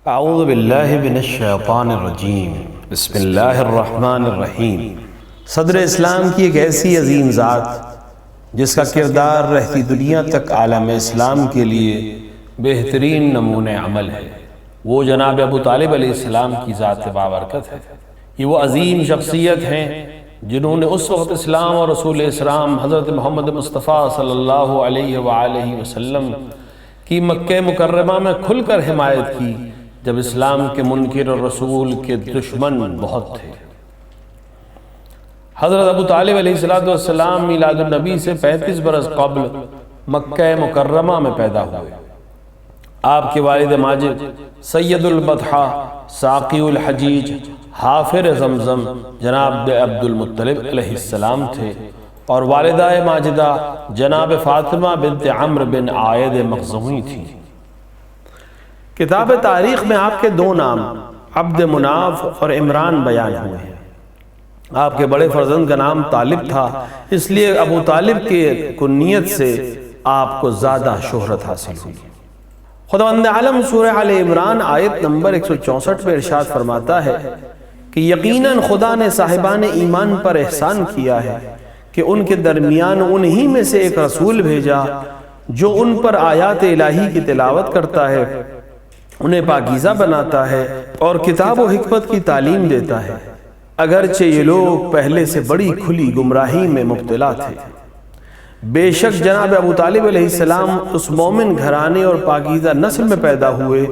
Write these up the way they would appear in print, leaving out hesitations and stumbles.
اعوذ باللہ من الشیطان الرجیم، بسم اللہ الرحمن الرحیم۔ صدر اسلام کی ایک ایسی عظیم ذات جس کا کردار رہتی دنیا تک عالم اسلام کے لیے بہترین نمونہ عمل ہے، وہ جناب ابو طالب علیہ السلام کی ذات بابرکت ہے۔ یہ وہ عظیم شخصیت ہیں جنہوں نے اس وقت اسلام اور رسول اسلام حضرت محمد مصطفیٰ صلی اللہ علیہ وآلہ وسلم کی مکہ مکرمہ میں کھل کر حمایت کی جب اسلام کے منکر اور رسول کے دشمن بہت تھے۔ حضرت ابو طالب علیہ السلام میلاد النبی سے 35 برس قبل مکہ مکرمہ میں پیدا ہوئے۔ آپ کے والد ماجد سید البطحہ ساقی الحجیج حافر زمزم جناب عبد المطلب علیہ السلام تھے، اور والدہ ماجدہ جناب فاطمہ بنت عمرو بن عائد مخزومی تھی۔ کتاب تاریخ میں آپ کے دو نام عبد مناف اور عمران بیان ہوئے ہیں۔ آپ کے بڑے فرزند کا نام طالب تھا، اس لیے ابو طالب کے کنیت سے آپ کو زیادہ شہرت حاصل ہوئی۔ خداوند عالم سورہ آل عمران آیت نمبر 164 میں ارشاد فرماتا ہے کہ یقیناً خدا نے صاحبان ایمان پر احسان کیا ہے کہ ان کے درمیان انہی میں سے ایک رسول بھیجا جو ان پر آیات الہی کی تلاوت کرتا ہے، انہیں پاکیزہ بناتا ہے اور کتاب و حکمت کی تعلیم دیتا ہے، اگرچہ یہ لوگ پہلے سے بڑی کھلی گمراہی میں مبتلا تھے۔ بے شک جناب ابو طالب علیہ السلام اس مومن گھرانے اور پاکیزہ نسل میں پیدا ہوئے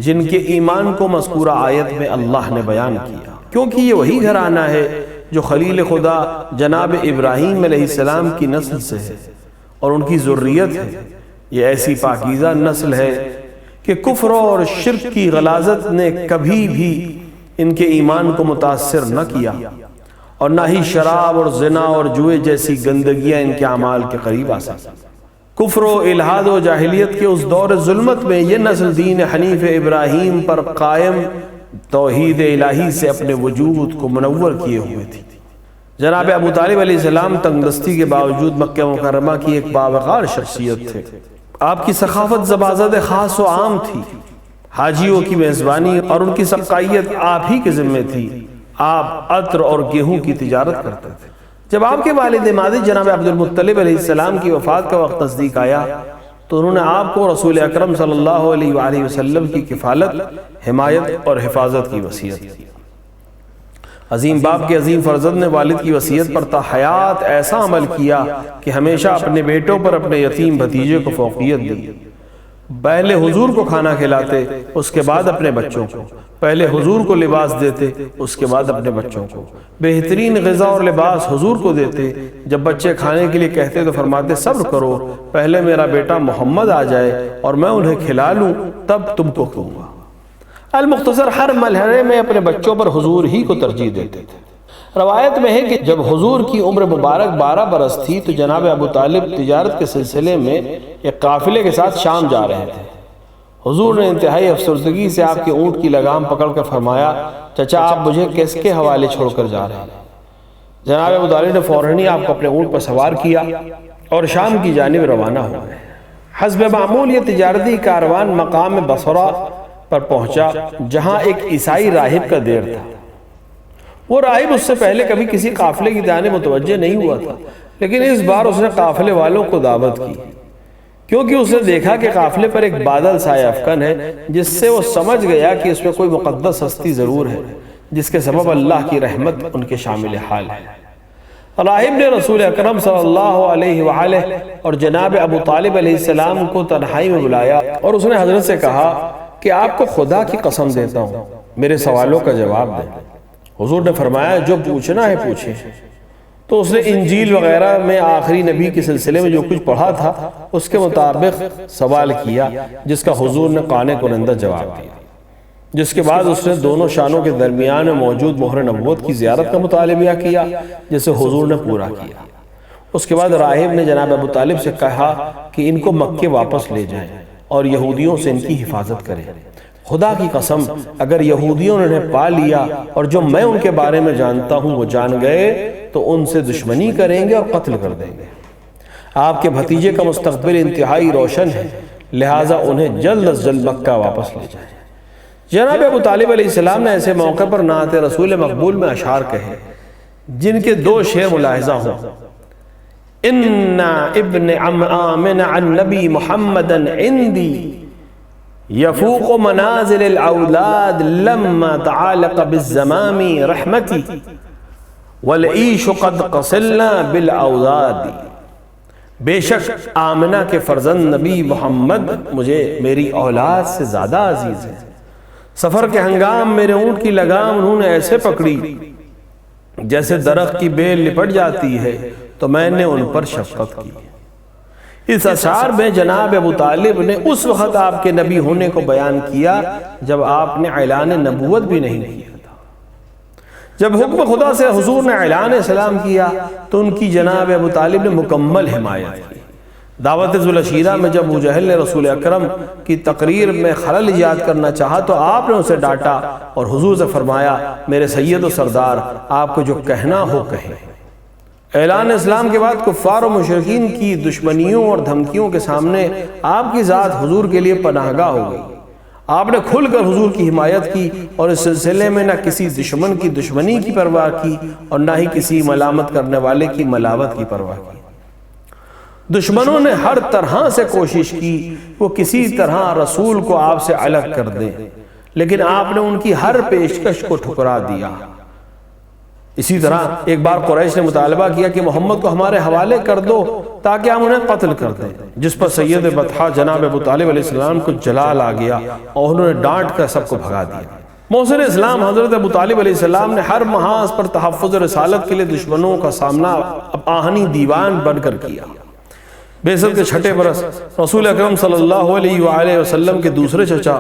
جن کے ایمان کو مذکورہ آیت میں اللہ نے بیان کیا، کیونکہ یہ وہی گھرانہ ہے جو خلیل خدا جناب ابراہیم علیہ السلام کی نسل سے ہے اور ان کی ذریت ہے۔ یہ ایسی پاکیزہ نسل ہے کہ کفر اور شرک کی غلاظت نے کبھی بھی ان کے ایمان کو متاثر نہ کیا، اور نہ ہی شراب اور زنا اور جوئے جیسی گندگیاں ان کے اعمال کے قریب آ سکتی۔ کفر و الحاد و جاہلیت کے اس دور ظلمت میں یہ نسل دین حنیف ابراہیم پر قائم توحید الہی سے اپنے وجود کو منور کیے ہوئے تھی۔ جناب ابو طالب علیہ السلام تنگ دستی کے باوجود مکہ مکرمہ کی ایک باوقار شخصیت تھے۔ آپ کی سخاوت زبازد خاص و عام تھی، حاجیوں کی میزبانی اور ان کی سقائیت آپ ہی کے ذمہ تھی۔ آپ عطر اور گیہوں کی تجارت کرتے تھے۔ جب آپ کے والد ماجد جناب عبد المطلب علیہ السلام کی وفات کا وقت نزدیک آیا تو انہوں نے آپ کو رسول اکرم صلی اللہ علیہ وآلہ وسلم کی کفالت، حمایت اور حفاظت کی وصیت کی۔ عظیم باپ کے عظیم فرزند نے والد کی وصیت پر تا حیات ایسا عمل کیا کہ ہمیشہ اپنے بیٹوں پر اپنے یتیم بھتیجے کو فوقیت دی۔ پہلے حضور کو کھانا کھلاتے، اس کے بعد اپنے بچوں کو، پہلے حضور کو لباس دیتے، اس کے بعد اپنے بچوں کو، بہترین غذا اور لباس حضور کو دیتے۔ جب بچے کھانے کے لیے کہتے تو فرماتے صبر کرو، پہلے میرا بیٹا محمد آ جائے اور میں انہیں کھلا لوں تب تم کو دوں گا۔ المختصر ہر مرحلے میں اپنے بچوں پر حضور ہی کو ترجیح دیتے تھے۔ روایت میں ہے کہ جب حضور کی عمر مبارک 12 برس تھی تو جناب ابو طالب تجارت کے سلسلے میں ایک قافلے کے ساتھ شام جا رہے تھے۔ حضور نے انتہائی افسردگی سے آپ کے اونٹ کی لگام پکڑ کر فرمایا چچا آپ مجھے کس کے حوالے چھوڑ کر جا رہے ہیں؟ جناب ابو طالب نے فوراً ہی آپ کو اپنے اونٹ پر سوار کیا اور شام کی جانب روانہ ہو گئے۔ حسب معمول یہ تجارتی کاروان مقام بصرہ پر پہنچا جہاں ایک عیسائی راہب کا دیر تھا۔ وہ راہب اس سے پہلے کبھی کسی قافلے کی جانب متوجہ نہیں ہوا تھا، لیکن اس بار اس نے قافلے والوں کو دعوت کی، کیونکہ اس نے دیکھا کہ قافلے پر ایک بادل سایہ افکن ہے، جس سے وہ سمجھ گیا کہ اس میں کوئی مقدس ہستی ضرور ہے جس کے سبب اللہ کی رحمت ان کے شامل حال ہے۔ راہب نے رسول اکرم صلی اللہ علیہ وآلہ اور جناب ابو طالب علیہ السلام کو تنہائی میں بلایا اور اس نے حضرت سے کہا کہ آپ کو خدا کی قسم دیتا ہوں میرے سوالوں کا جواب دیں۔ حضور نے فرمایا جو پوچھنا ہے پوچھیں۔ تو اس نے انجیل وغیرہ میں آخری نبی کے سلسلے میں جو کچھ پڑھا تھا اس کے مطابق سوال کیا، جس کا حضور نے قانے کنندہ جواب دیا، جس کے بعد اس نے دونوں شانوں کے درمیان موجود مہر نبوت کی زیارت کا مطالبہ کیا، جسے حضور نے پورا کیا۔ اس کے بعد راہب نے جناب ابو طالب سے کہا کہ ان کو مکے واپس لے جائیں اور یہودیوں سے ان کی حفاظت کریں۔ خدا کی قسم اگر یہودیوں نے انہیں پا لیا اور جو میں ان کے بارے میں جانتا ہوں وہ جان گئے تو ان سے دشمنی کریں گے اور قتل کر دیں گے۔ آپ کے بھتیجے کا مستقبل انتہائی روشن ہے، لہٰذا انہیں جلد از جلد مکہ واپس لے جائیں۔ جناب ابو طالب علیہ السلام نے ایسے موقع پر نعت رسول مقبول میں اشعار کہے جن کے دو شعر ملاحظہ ہوں: ان ابن آمن عن نبی محمد عندی یفوق منازل الاولاد لما تعالق بالزمام رحمتی والعیش قد قصلنا بالاوزاد. بے شک آمنہ کے فرزند نبی محمد مجھے میری اولاد سے زیادہ عزیز ہے. سفر کے ہنگام میرے اونٹ کی لگام انہوں نے ایسے پکڑی جیسے درخت کی بیل لپٹ جاتی ہے تو میں نے ان پر شفقت کی. اس اشعار میں جناب ابو طالب نے اس وقت آپ کے نبی ہونے کو بیان کیا جب آپ نے اعلان نبوت بھی نہیں کیا تھا. جب حکم خدا سے حضور نے اعلان اسلام کیا تو ان کی جناب ابو طالب نے مکمل حمایت کی. دعوت ذوالعشیرہ میں جب ابو جہل نے رسول اکرم کی تقریر میں خلل ایجاد کرنا چاہا تو آپ نے اسے ڈانٹا اور حضور سے فرمایا میرے سید و سردار آپ کو جو کہنا ہو کہیں. اعلان اسلام کے بعد کفار و مشرکین کی دشمنیوں اور دھمکیوں کے سامنے آپ کی ذات حضور کے لیے پناہ گاہ ہو گئی. آپ نے کھل کر حضور کی حمایت کی اور اس سلسلے میں نہ کسی دشمن کی دشمنی کی پرواہ کی اور نہ ہی کسی ملامت کرنے والے کی ملاوت کی پرواہ کی. دشمنوں نے ہر طرح سے کوشش کی وہ کسی طرح رسول کو آپ سے الگ کر دیں، لیکن آپ نے ان کی ہر پیشکش کو ٹھکرا دیا. اسی طرح ایک بار قریش نے مطالبہ کیا کہ محمد کو ہمارے حوالے کر دو تاکہ ہم انہیں قتل کر دیں، جس پر سید بطحہ جناب ابو طالب علیہ السلام کو جلال آ گیا اور انہوں نے ڈانٹ کر سب کو بھگا دیا. محسن اسلام حضرت ابو طالب علیہ السلام نے ہر محاذ پر تحفظ رسالت کے لیے دشمنوں کا سامنا آہنی دیوان بن کر کیا. بعثت کے چھٹے برس رسول اکرم صلی اللہ علیہ وآلہ وسلم کے دوسرے چچا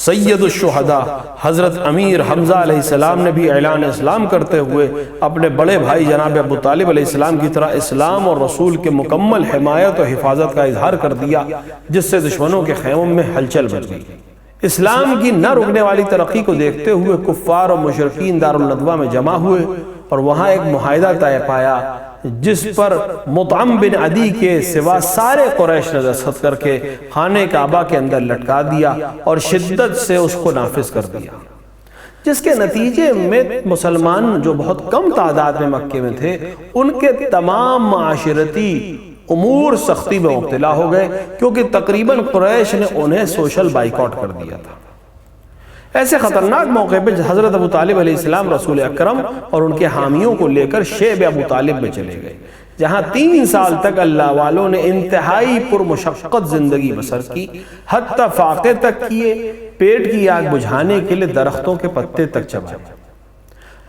سید الشہداء حضرت امیر حمزہ علیہ السلام نے بھی اعلان اسلام کرتے ہوئے اپنے بڑے بھائی جناب ابو طالب علیہ السلام کی طرح اسلام اور رسول کے مکمل حمایت و حفاظت کا اظہار کر دیا، جس سے دشمنوں کے خیموں میں ہلچل مچ گئی. اسلام کی نہ رکنے والی ترقی کو دیکھتے ہوئے کفار اور مشرکین دارالندوہ میں جمع ہوئے اور وہاں ایک معاہدہ طے پایا جس پر مطعم بن عدی کے سوا سارے قریش نے دستخط کر کے خانہ کعبہ کے اندر لٹکا دیا اور شدت سے اس کو نافذ کر دیا، جس کے نتیجے میں مسلمان جو بہت کم تعداد میں مکے میں تھے ان کے تمام معاشرتی امور سختی میں مبتلا ہو گئے، کیونکہ تقریباً قریش نے انہیں سوشل بائیکاٹ کر دیا تھا. ایسے خطرناک موقع پہ حضرت ابو طالب علیہ السلام رسول اکرم اور ان کے حامیوں کو لے کر شیب ابو طالب میں چلے گئے، جہاں 3 سال تک اللہ والوں نے انتہائی پرمشقت زندگی بسر کی، حتی فاقے تک کیے، پیٹ کی آگ بجھانے کے لیے درختوں کے پتے تک چبائے.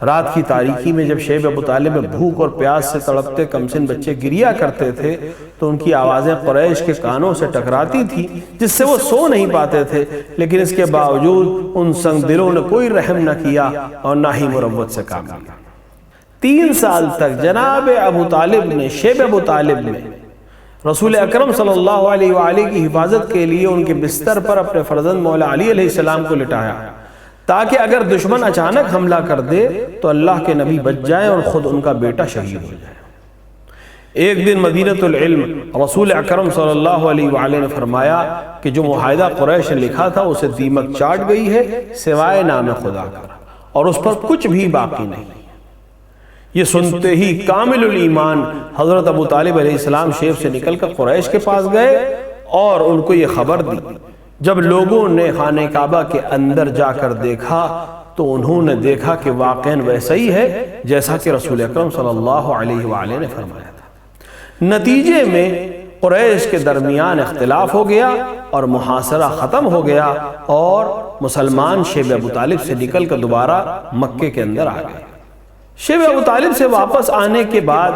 رات کی تاریکی میں جب شیب ابو طالب میں بھوک اور پیاس سے تڑپتے کمسن بچے گریا کرتے تھے تو ان کی آوازیں قریش کے کانوں سے ٹکراتی تھی، جس سے وہ سو نہیں پاتے تھے، لیکن اس کے باوجود ان سنگ دلوں نے کوئی رحم نہ کیا اور نہ ہی مروت سے کام لیا. 3 سال تک جناب ابو طالب نے شیب ابو طالب میں رسول اکرم صلی اللہ علیہ وآلہ کی حفاظت کے لیے ان کے بستر پر اپنے فرزند مولا علی علیہ السلام کو لٹایا تاکہ اگر دشمن اچانک حملہ کر دے تو اللہ کے نبی بچ جائیں اور خود ان کا بیٹا شہید ہو جائے. ایک دن مدینۃ العلم رسول اکرم صلی اللہ علیہ وآلہ نے فرمایا کہ جو معاہدہ قریش نے لکھا تھا اسے دیمک چاٹ گئی ہے سوائے نام خدا کا، اور اس پر کچھ بھی باقی نہیں. یہ سنتے ہی کامل الایمان حضرت ابو طالب علیہ السلام شیب سے نکل کر قریش کے پاس گئے اور ان کو یہ خبر دی. جب لوگوں نے خانہ کعبہ کے اندر جا کر دیکھا تو انہوں نے دیکھا کہ واقعاً ویسا ہی ہے جیسا کہ رسول اکرم صلی اللہ علیہ وآلہ نے فرمایا تھا. نتیجے میں قریش کے درمیان اختلاف ہو گیا اور محاصرہ ختم ہو گیا اور مسلمان شیب ابو طالب سے نکل کر دوبارہ مکے کے اندر آ گئے. شیب ابو طالب سے واپس آنے کے بعد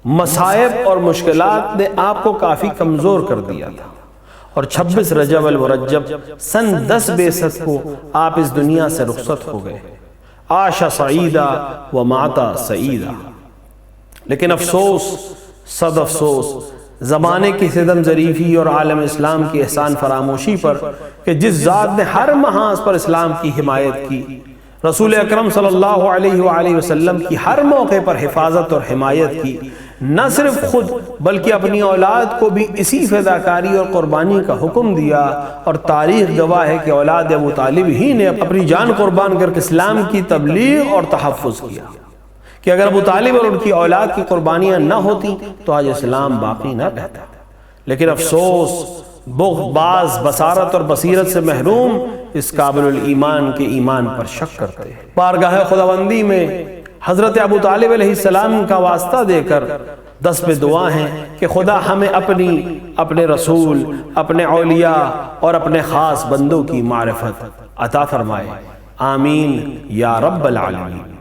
مصائب اور مشکلات نے آپ کو کافی کمزور کر دیا تھا اور 26 رجب المرجب سن 10 بعثت کو آپ اس دنیا سے رخصت ہو گئے. عاش سعیدہ و ماتا سعیدہ. لیکن افسوس صد افسوس زمانے کی ستم ظریفی اور عالم اسلام کی احسان فراموشی پر کہ جس ذات نے ہر محاذ پر اسلام کی حمایت کی، رسول اکرم صلی اللہ علیہ وآلہ وسلم کی ہر موقع پر حفاظت اور حمایت کی، نہ صرف خود بلکہ اپنی اولاد کو بھی اسی فداکاری اور قربانی کا حکم دیا، اور تاریخ گواہ ہے کہ اولاد ابو طالب ہی نے اپنی جان قربان کر کے اسلام کی تبلیغ اور تحفظ کیا، کہ اگر ابو طالب اور ان کی اولاد کی قربانیاں نہ ہوتی تو آج اسلام باقی نہ رہتا۔ لیکن افسوس، باز بصارت اور بصیرت سے محروم اس قابل الایمان کے ایمان پر شک کرتے ہیں۔ بارگاہ خداوندی میں حضرت ابو طالب علیہ السلام کا واسطہ دے کر دست پہ دعا ہیں کہ خدا ہمیں اپنے رسول، اپنے اولیاء اور اپنے خاص بندوں کی معرفت عطا فرمائے، آمین یا رب العالمین۔